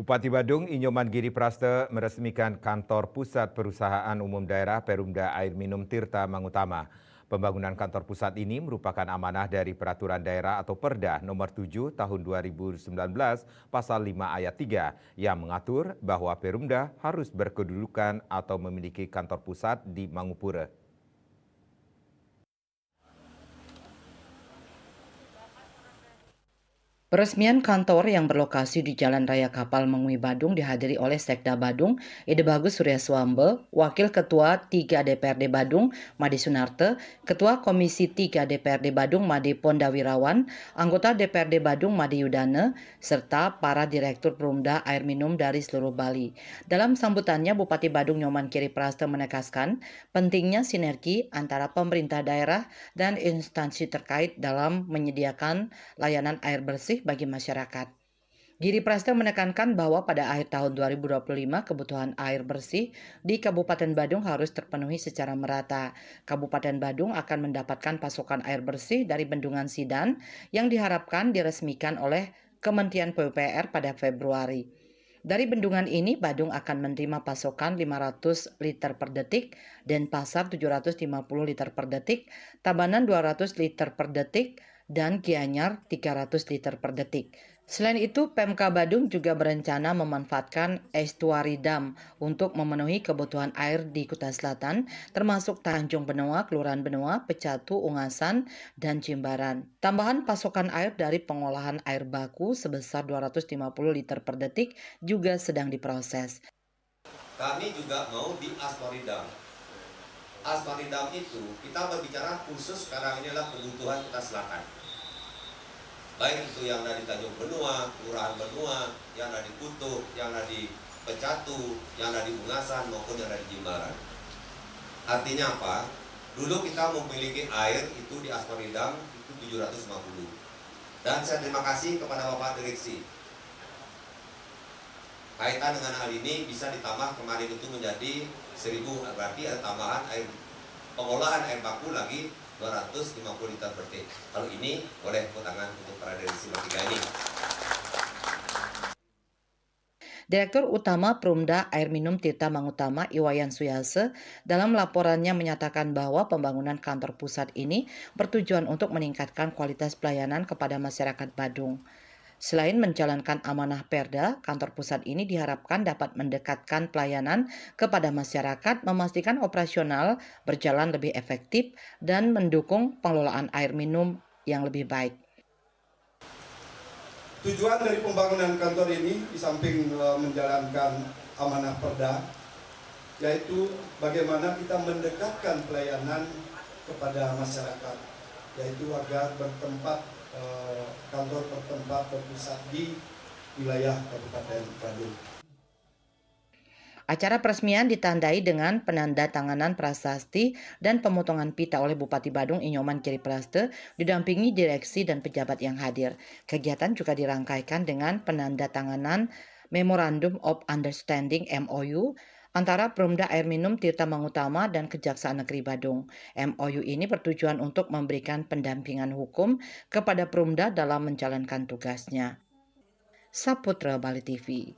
Bupati Badung Inyoman Giri Praste meresmikan kantor pusat perusahaan umum daerah Perumda Air Minum Tirta Mangutama. Pembangunan kantor pusat ini merupakan amanah dari Peraturan Daerah atau Perda Nomor 7 Tahun 2019 Pasal 5 Ayat 3 yang mengatur bahwa Perumda harus berkedudukan atau memiliki kantor pusat di Mangupura. Peresmian kantor yang berlokasi di Jalan Raya Kapal Mengui Badung dihadiri oleh Sekda Badung, Ide Bagus Surya Swambe, Wakil Ketua 3 DPRD Badung, Made Sunarte, Ketua Komisi 3 DPRD Badung, Made Pondawirawan, anggota DPRD Badung, Made Yudane, serta para Direktur Perumda Air Minum dari seluruh Bali. Dalam sambutannya, Bupati Badung Nyoman Kiri Praste menegaskan pentingnya sinergi antara pemerintah daerah dan instansi terkait dalam menyediakan layanan air bersih bagi masyarakat. Giri Prasetyo menekankan bahwa pada akhir tahun 2025 kebutuhan air bersih di Kabupaten Badung harus terpenuhi secara merata. Kabupaten Badung akan mendapatkan pasokan air bersih dari Bendungan Sidan yang diharapkan diresmikan oleh Kementerian PUPR pada Februari. Dari bendungan ini, Badung akan menerima pasokan 500 liter per detik, Denpasar 750 liter per detik, Tabanan 200 liter per detik, dan Gianyar 300 liter per detik. Selain itu, Pemka Badung juga berencana memanfaatkan estuari dam untuk memenuhi kebutuhan air di Kuta Selatan, termasuk Tanjung Benoa, Kelurahan Benoa, Pecatu, Ungasan, dan Jimbaran. Tambahan pasokan air dari pengolahan air baku sebesar 250 liter per detik juga sedang diproses. Kami juga mau di Asparidam. Asparidam itu kita berbicara khusus sekarang ini adalah kebutuhan Kuta Selatan. Baik itu yang dari Tanjung Benua, Kelurahan Benua, yang dari Kutub, yang dari Pecatu, yang dari Ungasan maupun yang dari Jimbaran. Artinya apa? Dulu kita memiliki air itu di Asparidam itu 750. Dan saya terima kasih kepada Bapak Direksi. Kaitan dengan hal ini bisa ditambah kemarin itu menjadi 1000, berarti ada tambahan air pengolahan air baku lagi 250 liter per detik. Kalau ini boleh tepuk tangan untuk para direksi bertiga ini. Direktur Utama Perumda Air Minum Tirta Mangutama Iwayan Suyase dalam laporannya menyatakan bahwa pembangunan kantor pusat ini bertujuan untuk meningkatkan kualitas pelayanan kepada masyarakat Badung. Selain menjalankan amanah Perda, kantor pusat ini diharapkan dapat mendekatkan pelayanan kepada masyarakat, memastikan operasional berjalan lebih efektif, dan mendukung pengelolaan air minum yang lebih baik. Tujuan dari pembangunan kantor ini di samping menjalankan amanah Perda, yaitu bagaimana kita mendekatkan pelayanan kepada masyarakat, yaitu agar kantor bertempat berpusat di wilayah Kabupaten Badung. Acara peresmian ditandai dengan penandatanganan prasasti dan pemotongan pita oleh Bupati Badung Inyoman Kiri Praste didampingi direksi dan pejabat yang hadir. Kegiatan juga dirangkaikan dengan penandatanganan Memorandum of Understanding MOU antara Perumda Air Minum Tirta Mangutama dan Kejaksaan Negeri Badung. MOU ini bertujuan untuk memberikan pendampingan hukum kepada Perumda dalam menjalankan tugasnya. Saputra Bali TV.